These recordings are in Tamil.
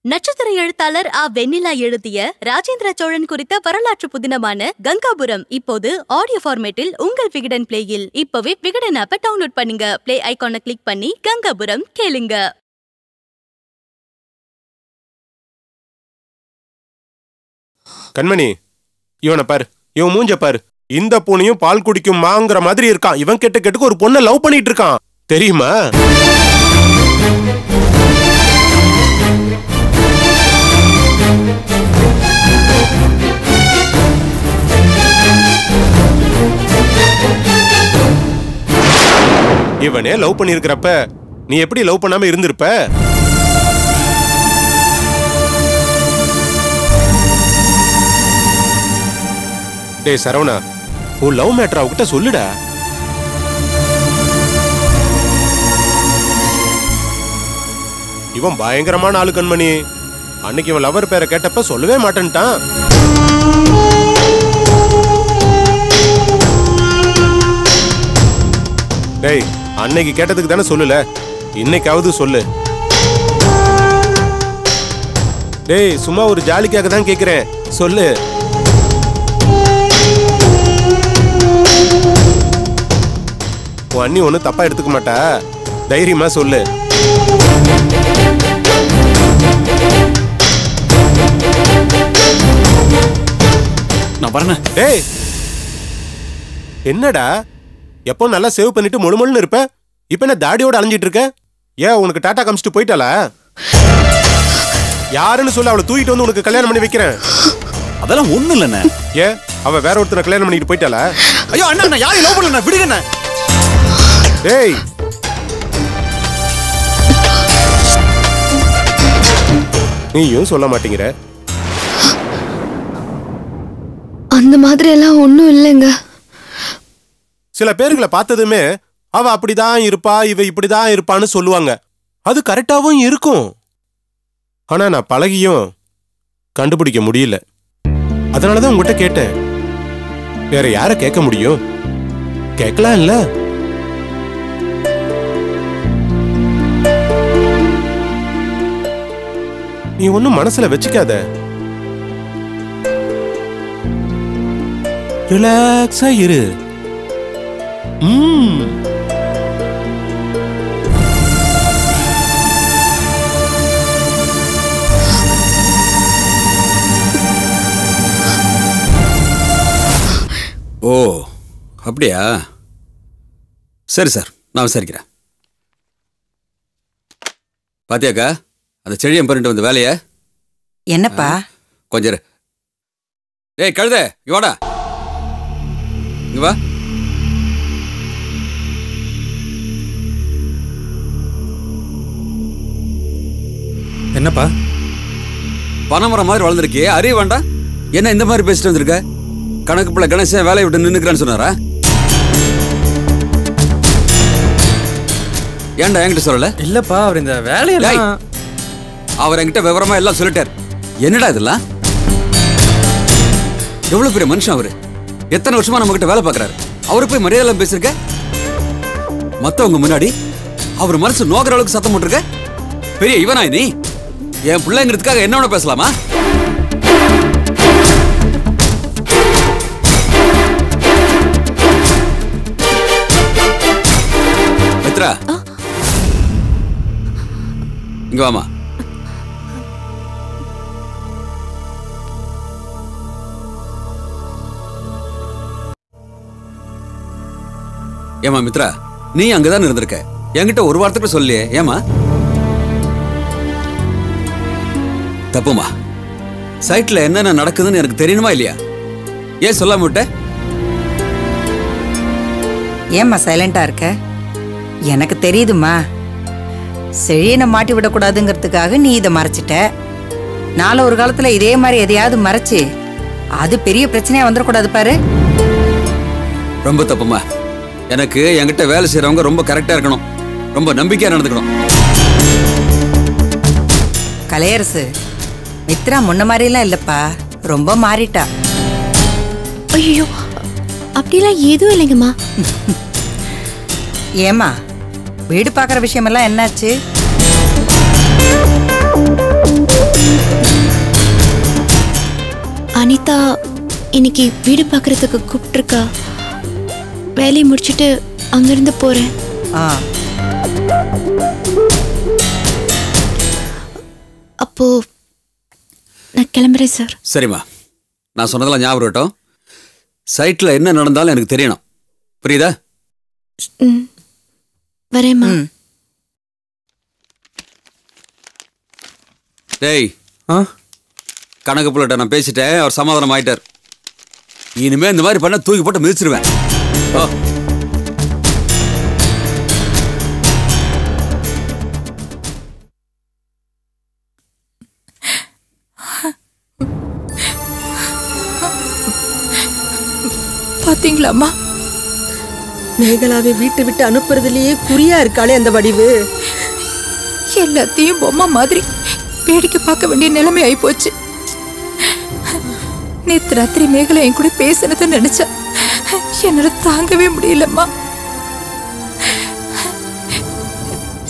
நட்சத்திர எழுத்தாளர் வெண்ணிலா எழுதிய ராஜேந்திர சோழன் குறித்த வரலாற்று புதினமான கங்காபுரம் இப்போது ஆடியோ ஃபார்மேட்டில் உங்கள் விகடன் பிளேயில். இப்பவே விகடன் ஆப்பை டவுன்லோட் பண்ணுங்க. பிளே ஐகானை கிளிக் பண்ணி கங்காபுரம் கேளுங்க. கண்மணி, இவனை பாரு, இவன் மூஞ்ச பாரு. இந்த பூனையும் பால் குடிக்கும் மாங்கிற மாதிரி இருக்கான். இவன் கெட்டுக்கு ஒரு பொண்ணை லவ் பண்ணிட்டு இருக்கான், தெரியுமா? இவனே லவ் பண்ணிருக்கிறப்ப நீ எப்படி லவ் பண்ணாம இருந்திருப்ப? டேய் சரவணா, உன் லவ் மேட்டர் அவகிட்ட சொல்லுடா. இவன் பயங்கரமான ஆளு கண்மணி. அன்னைக்கு இவன் லவர் பேரை கேட்டப்ப சொல்லவே மாட்டேன்ட்டான். டேய், அன்னைக்கு கேட்டதுக்கு தானே சொல்லல, இன்னைக்காவது சொல்லு. டேய், சும்மா ஒரு ஜாலிக்காக தான் கேக்குறேன், சொல்லு. உன் அண்ணி ஒண்ணு தப்பா எடுத்துக்க மாட்டா, தைரியமா சொல்லு. நான் வரேன். டேய், என்னடா எப்போ நல்லா சேவ் பண்ணிட்டு முழுமுழுன்னு இருப்ப, இப்ப என்ன தாடியோட அலைஞ்சிட்டு இருக்க? ஏன் உனக்கு டாடா காமிச்சிட்டு போயிட்டாளா? யாருன்னு சொல்ல, அவளை தூக்கிட்டு வந்து உனக்கு கல்யாணம் பண்ணி வைக்கிறேன். அதெல்லாம் ஒண்ணு இல்லண்ணே. ஏன் அவ வேற ஒருத்தனை கல்யாணம் பண்ணிட்டு போயிட்டாளா? ஐயோ அண்ணா, நான் யாரையும் லவ் பண்ணல, விடுங்க. டேய், நீயும் சொல்ல மாட்டேங்கிற. அந்த மாதிரி எல்லாம் ஒண்ணும் இல்லைங்க. சில பேர்களை பார்த்ததுமே அவ அப்படிதான் இருப்பா, இவ இப்படிதான் இருப்பான்னு சொல்லுவாங்க. அது கரெக்டாவும் இருக்கும். ஆனா நான் பழகியும் கண்டுபிடிக்க முடியல. அதனாலதான் உங்ககிட்ட கேட்டேன். வேற யார கேட்க முடியும்? கேட்கலாம் இல்ல? நீ ஒன்னும் மனசுல வச்சுக்காத, ரிலாக்ஸா இரு. ஓ அப்படியா? சரி சார், நான் விசாரிக்கிறேன். பாத்தியாக்கா அந்த செழியம் பண்ணிட்டு வந்த வேலைய? என்னப்பா? கொஞ்சம் ஏய் கழுத, இங்க வாடா. இங்க வா. என்னப்பா பனைமரம் மாதிரி வளர்ந்துருக்கே, அறிய வேண்டாம்? என்ன இந்த மாதிரி பேசிட்டு வந்திருக்க? கணக்கு பிள்ளை கணேசன் வேலையை விட்டு நின்னுக்கிறான்னு சொன்னாரா? ஏன்டா என்கிட்ட சொல்லல? இல்லப்பா, அவர் இந்த வேலையெல்லாம் அவர் என்கிட்ட விவரமா எல்லாம் சொல்லிட்டார். என்னடா இதெல்லாம்? எவ்வளவு பெரிய மனுஷன் அவரு, எத்தனை வருஷமா நம்ம கிட்ட வேலை பார்க்கறாரு. அவரு போய் மரியாதை பேசிருக்க, மத்தவங்க முன்னாடி அவர் மனசு நோக்கிற அளவுக்கு சத்தம் போட்டிருக்க. பெரிய இவனா நீ? என் பிள்ளைங்கிறதுக்காக என்ன வேணா பேசலாமா? மித்ரா, இங்க வாமா. ஏமா மித்ரா, நீ அங்கதான் இருந்திருக்க, என்கிட்ட ஒரு வார்த்தைக்கு சொல்லியே, ஏமா? தப்புமா. சைட்ல என்னென்ன நடக்குதுன்னு எனக்கு தெரியணுமா இல்லையா? ஏன் சொல்லாம விட்ட? ஏம்மா சைலண்டா இருக்க? எனக்கு தெரியுதுமா, செழியனை மாட்டி விடக்கூடாதுங்கிறதுக்காக நீ இதை மறைச்சிட்ட. நாளை ஒரு காலத்துல இதே மாதிரி எதையாவது மறைச்சு அது பெரிய பிரச்சனையா வந்துடக்கூடாது பாரு. ரொம்ப தப்புமா. எனக்கு என்கிட்ட வேலை செய்யறவங்க ரொம்ப கரெக்டா இருக்கணும், ரொம்ப நம்பிக்கையா நடந்துக்கணும். கலையரசு, மித்ரா முன்ன மாதிரிலாம் இல்லப்பா, ரொம்ப மாறிட்டா. ஐயோ, அப்படிலாம் எதுவும் இல்லைங்கம்மா. ஏமா வீடு பார்க்குற விஷயமெல்லாம் என்னாச்சு? அனிதா இன்னைக்கு வீடு பார்க்கறதுக்கு கூப்பிட்டுருக்கா. வேலையை முடிச்சுட்டு அங்கிருந்து போறேன். ஆ அப்போ நான் கிளம்புறேன் சார். சரிம்மா, நான் சொன்னதெல்லாம் ஞாபகம் இருக்கட்டும். சைட்ல என்ன நடந்தாலும் எனக்கு தெரியணும், புரியுதா? ம், வரேம்மா. டேய், கணக்கு புள்ளட்ட நான் பேசிட்டேன், அவர் சமாதானம் ஆயிட்டார். இனிமே இந்த மாதிரி பண்ண தூக்கி போட்டு மிதிச்சிருவேன். பாத்தீங்களாம்மா, மேகலாவை வீட்டை விட்டு அனுப்புறதுலயே குறியா இருக்காளே அந்த வடிவு. எல்லாத்தையும் பொம்மை மாதிரி வேடிக்கை பார்க்க வேண்டிய நிலைமை ஆயி போச்சு. நேத்து ராத்திரி மேகலா என் கூட பேசினதை நினைச்சா என்னால தாங்கவே முடியலம்மா.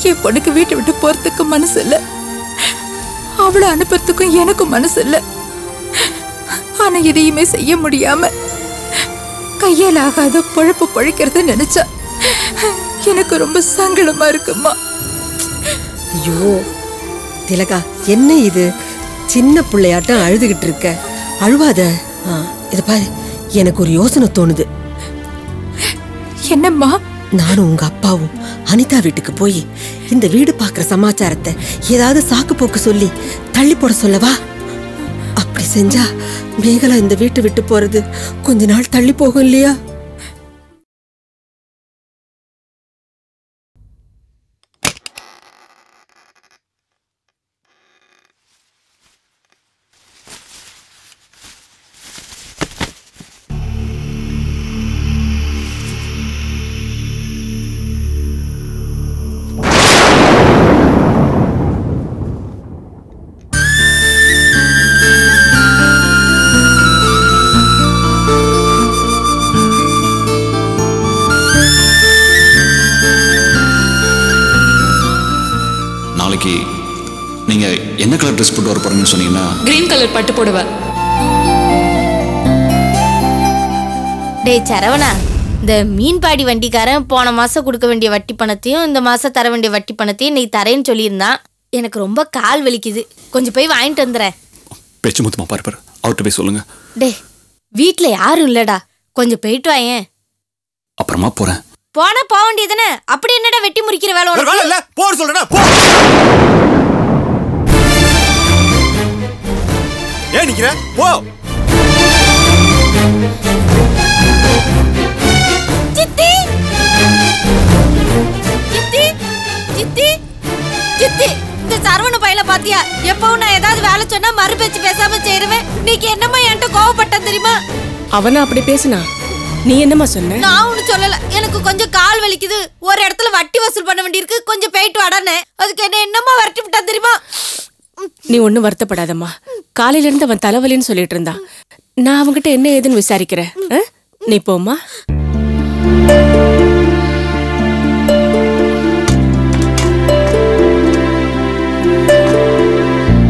என் பொண்ணுக்கு வீட்டை விட்டு போறதுக்கு மனசு இல்ல, அவளை அனுப்புறதுக்கும் எனக்கும் மனசு இல்ல. ஆனா எதையுமே செய்ய முடியாம கையால் ஆகாத பொழப்பு பழிக்கிறத நினைச்சா எனக்கு ரொம்ப சங்கடமா இருக்குமா. ஐயோ திலகா, என்ன இது? சின்ன பிள்ளையாட்டம் அழுதுகிட்டு இருக்க, அழுவாத. இது பாரு, எனக்கு ஒரு யோசனை தோணுது. என்னம்மா? நானும் உங்க அப்பாவும் அனிதா வீட்டுக்கு போய் இந்த வீடு பாக்குற சமாச்சாரத்தை ஏதாவது சாக்கு போக்கு சொல்லி தள்ளி போட சொல்லவா? அப்படி செஞ்சா மேகலா இந்த வீட்டை விட்டு போறது கொஞ்ச நாள் தள்ளி போகும் இல்லையா? நீங்க என்ன கலர் ட்ரெஸ் போட்டு வர போறீங்கன்னு சொன்னீங்கன்னா கிரீன் கலர் பட்டு போடுவேன். டேய் சரவணா, இந்த மீன்பாடி வண்டிக்காரன் போன மாசம் கொடுக்க வேண்டிய வட்டி பணத்தையும் இந்த மாசம் தர வேண்டிய வட்டி பணத்தையும் நீ தரேன்னு சொல்லியிருந்தான். எனக்கு ரொம்ப கால் வலிக்குது, கொஞ்சம் போய் வாங்கிட்டு வந்துடுறேன். பேச்சு மொத்தமா பாரு, அவர்கிட்ட போய் சொல்லுங்க. டேய், வீட்டுல யாரும் இல்லடா, கொஞ்சம் போயிட்டு வாயேன். அப்புறமா போறேன். போனா போக வேண்டியதுதானே, அப்படி என்னடா வெட்டி முறிக்கிற வேலை உனக்கு? போற சொல்றேனா, போ. ஏன் நிக்கிற? போ. சித்தி சித்தி சித்தி சித்தி, இந்த சரவண பையல பாத்தியா? எப்பவும் நான் ஏதாவது வேலை சொன்னா மறு பேச்சு பேசாம செய்யறவன், நீக்கு என்னம்மா என்கிட்ட கோவப்பட்ட தெரியுமா? அவனா அப்படி பேசினா நீ என்னம்மா சொன்ன? நான் ஒண்ணு சொல்லல, எனக்கு கொஞ்சம் கால் வலிக்குது, ஒரு இடத்துல வட்டி வசூல் பண்ண வேண்டியிருக்கு, கொஞ்சம் போயிட்டு வாடானே. அதுக்கு என்ன என்னம்மா வரட்டி விட்டா தெரியுமா? நீ ஒன்னும் வருத்தப்படாதம்மா, காலையில இருந்து அவன் தலைவலின்னு சொல்லிட்டு இருந்தான். நான் அவன்கிட்ட என்ன ஏதுன்னு விசாரிக்கிறேன். நீ போம்மா.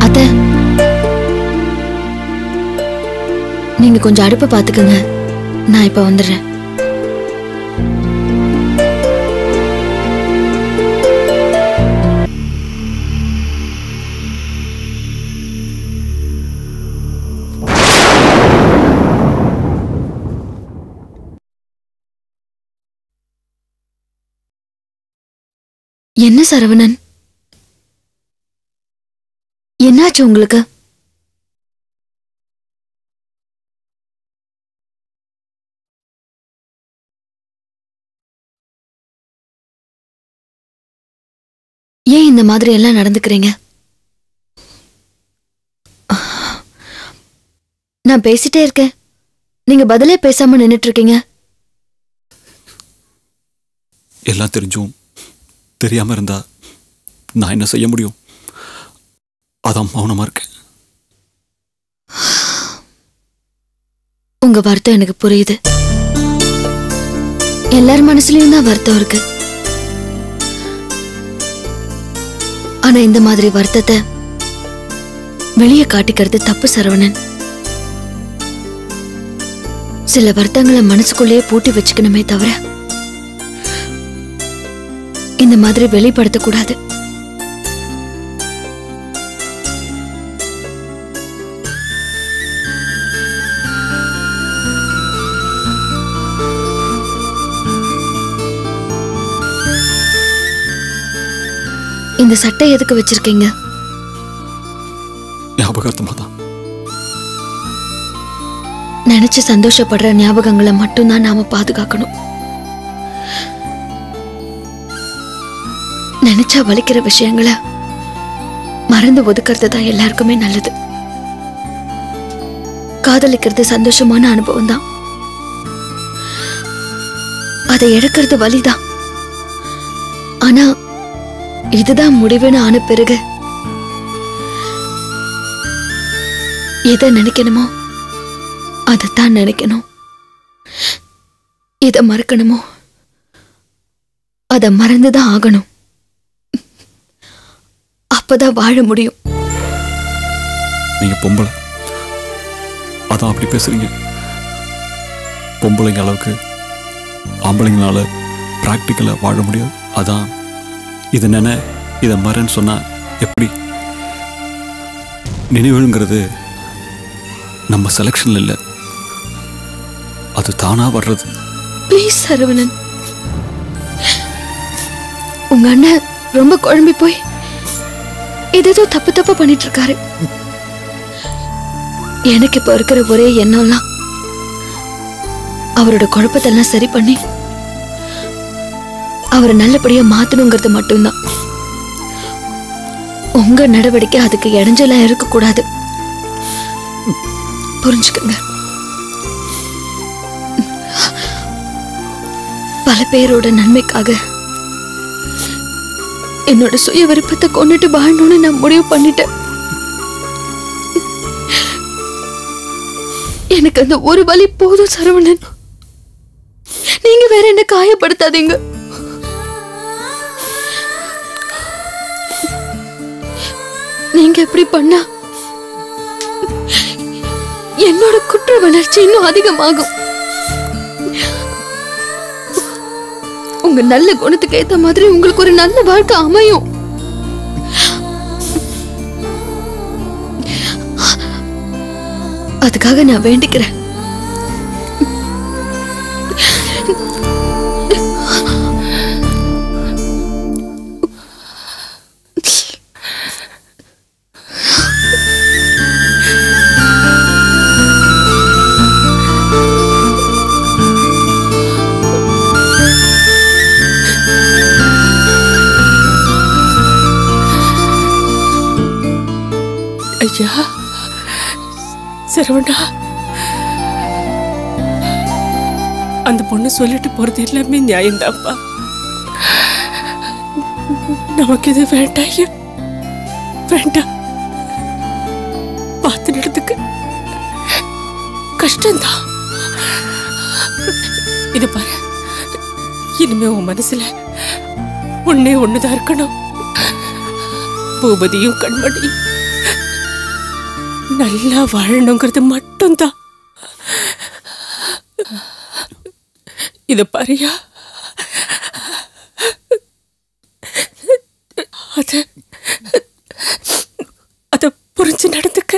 அத்தை, நீங்க கொஞ்சம் அடுப்பை பாத்துக்கங்க, நான் இப்ப வந்துடுறேன். என்ன சரவணன், என்னாச்சு உங்களுக்கு? ஏன் இந்த மாதிரி எல்லாம் நடந்துக்கிறீங்க? நான் பேசிட்டே இருக்கேன், நீங்க பதிலே பேசாம நின்னுட்டு இருக்கீங்க. எல்லாம் தெரிஞ்சும் தெரியாம இருந்தா நான் என்ன செய்ய முடியும்? அதான் மௌனமா இருக்கேன். உங்க வருத்தம் எனக்கு புரியுது, எல்லார் மனசுலயும் தான் வருத்தம் இருக்கு. ஆனா இந்த மாதிரி வருத்தத்தை வெளியே காட்டிக்கிறது தப்பு சரவணன். சில வருத்தங்களை மனசுக்குள்ளேயே பூட்டி வச்சுக்கணுமே தவிர இந்த மாதிரி வெளிப்படுத்தக்கூடாது. இந்த சட்டை எதுக்கு வச்சிருக்கீங்க? ஞாபகார்த்தமா தான். நினைச்சு சந்தோஷப்படுற ஞாபகங்களை மட்டும்தான் நாம பாதுகாக்கணும். நினைச்சா வலிக்கிற விஷயங்களை மறந்து ஒதுக்கிறது தான் எல்லாருக்குமே நல்லது. காதலிக்கிறது சந்தோஷமான அனுபவம் தான். அதை இழக்கிறது வலிதான். ஆனா இதுதான் முடிவுன்னு ஆன பிறகு எதை நினைக்கணுமோ அதைத்தான் நினைக்கணும். எதை மறக்கணுமோ அதை மறந்துதான் ஆகணும். அப்பதான் வாழ முடியும். நீங்க பொம்பளை, அதான் அப்படி பேசுறீங்க. பொம்பளைங்க அளவுக்கு ஆம்பளைங்களால பிராக்டிக்கலா வாழ முடியாது. அதான் இதை இதை மறன்னு சொன்னா எப்படி? நினைவுங்கிறது நம்ம செலக்ஷன்ல இல்ல, அது தானா வர்றது. ப்ளீஸ் சரவணன், உங்க அண்ணன் ரொம்ப குழம்பி போய் ஏதோ தப்பு பண்ணிட்டு இருக்காரு. எனக்கு இப்ப இருக்கிற ஒரே எண்ணம்லாம் அவரோட குழப்பத்தெல்லாம் சரி பண்ணி அவரை நல்லபடியா மாத்தணுங்கிறது மட்டும்தான். உங்க நடவடிக்கை அதுக்கு இடைஞ்சலாம் இருக்க கூடாது. புரிஞ்சுக்கங்க. பல பேரோட நன்மைக்காக என்னோட சுய விருப்பத்தை கொண்டுட்டு வாழணும்னு நான் முடிவு பண்ணிட்டேன். எனக்கு அந்த ஒரு வலி போதும் சரவணன். நீங்க வேற என்ன காயப்படுத்தாதீங்க. நீங்க எப்படி பண்ணா என்னோட குற்ற உணர்ச்சி இன்னும் அதிகமாகும். உங்க நல்ல குணத்துக்கு ஏத்த மாதிரி உங்களுக்கு ஒரு நல்ல வாழ்க்கை அமையும். அதுக்காக நான் வேண்டிக்கிறேன். ஐயா சரவணா, அந்த பொண்ணு சொல்லிட்டு போறது எல்லாமே நியாயம்தான்ப்பா. நமக்கு இது வேண்டாம், வேண்டாம். பார்த்து நடந்துக்க. கஷ்டம்தான். இது பாரு, இனிமே உன் மனசுல ஒன்னே ஒண்ணுதான் இருக்கணும். பூபதியும் கண்மணியும் நல்லா வாழணுங்கிறது மட்டும்தான். இத பாரியா, அத புரிஞ்சு நடந்துக்க.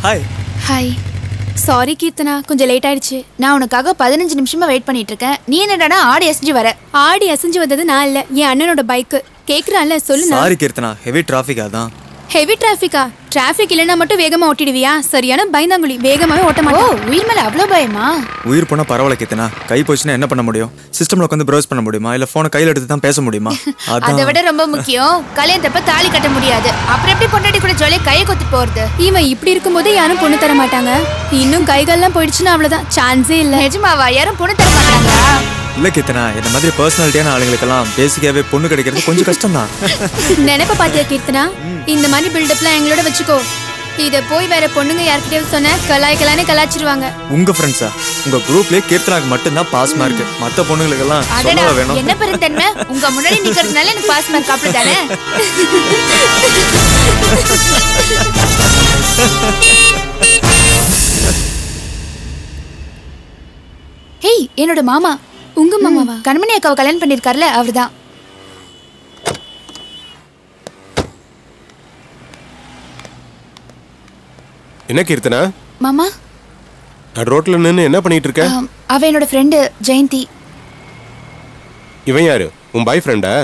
ஹாய். ஹாய். சாரி கீர்த்தனா, கொஞ்சம் லேட் ஆயிடுச்சு. நான் உனக்காக 15 நிமிஷமா வெயிட் பண்ணிட்டு இருக்கேன். நீ என்னடா ஆடி அசைஞ்சு வர? ஆடி அசைஞ்சு வந்தது நான் இல்ல, என் அண்ணனோட பைக். கேக்குறான்ல, சொல்லு. Sorry Keerthana, heavy traffic. அதான். ஹெவி டிராஃபிக்கா? டிராஃபிக் இல்லைன்னா மட்டும் வேகமா ஓட்டிடுவியா? சரியான பயந்தாங்குழி, வேகமாவே ஓட்ட மாட்டோம். உயிர் மேல அவ்வளோ பயமா? உயிர் போனா பரவாயில்ல கீர்த்தனா, கை போச்சுன்னா என்ன பண்ண முடியும்? சிஸ்டம்ல உட்காந்து ப்ரௌஸ் பண்ண முடியுமா, இல்ல போனை கையில எடுத்து தான் பேச முடியுமா? அதை விட ரொம்ப முக்கியம், கல்யாணத்தப்ப தாலி கட்ட முடியாது. அப்புறம் எப்படி பொண்டாட்டி கூட ஜாலியா கையை கொத்தி போறது? இவன் இப்படி இருக்கும்போது யாரும் பொண்ணு தர மாட்டாங்க. இன்னும் கைகள்லாம் போயிடுச்சுன்னா அவ்வளவுதான், சான்ஸே இல்ல. நிஜமாவா? யாரும் பொண்ணு தர மாட்டாங்களா? இல்ல கீர்த்தனா, இந்த மாதிரி பர்சனாலிட்டியான ஆளுங்களுக்கெல்லாம் பேசிக்காவே பொண்ணு கிடைக்கிறது கொஞ்சம் கஷ்டம் தான். நினைப்ப பாத்தியா கீர்த்தனா? இந்த மாதிரி பில்டப்லாம் எங்களோட வச்சுக்கோ. இத போய் வேற பொண்ணுங்க யார்கிட்டயாவது சொன்ன கலாய்க்கலானே கலாச்சிருவாங்க. உங்க ஃப்ரெண்ட்ஸா? உங்க குரூப்லயே கீர்த்தனாக்கு மட்டும் தான் பாஸ் மார்க், மத்த பொண்ணுங்களுக்கு எல்லாம் சொல்லவா வேணும்? என்ன பெருந்தன்மை? உங்க முன்னாடி நிக்கிறதுனால எனக்கு பாஸ் மார்க் அப்படிதானே? ஹேய், என்னோட மாமா. உங்க மாமாவா? கண்மணி அக்காவை கல்யாணம் பண்ணிருக்காருல, அவர்தான். என்ன கீர்த்தனா? மாமா, ரோட்ல நின்னு என்ன பண்ணிட்டு இருக்க? அவ என்னோட ஃப்ரெண்டு ஜெயந்தி. இவன் யாரு? உன் பாய் ஃப்ரெண்டா?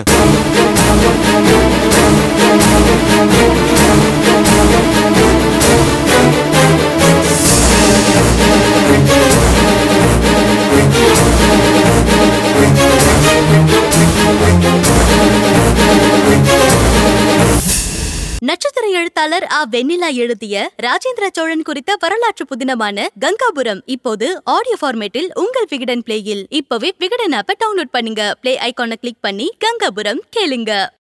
நட்சத்திர எழுத்தாளர் வெண்ணிலா எழுதிய ராஜேந்திர சோழன் குறித்த வரலாற்று புதினமான கங்காபுரம் இப்போது ஆடியோ ஃபார்மேட்டில் உங்கள் விகடன் பிளேயில். இப்பவே விகடன் ஆப்பை டவுன்லோட் பண்ணுங்க. பிளே ஐகானை கிளிக் பண்ணி கங்காபுரம் கேளுங்க.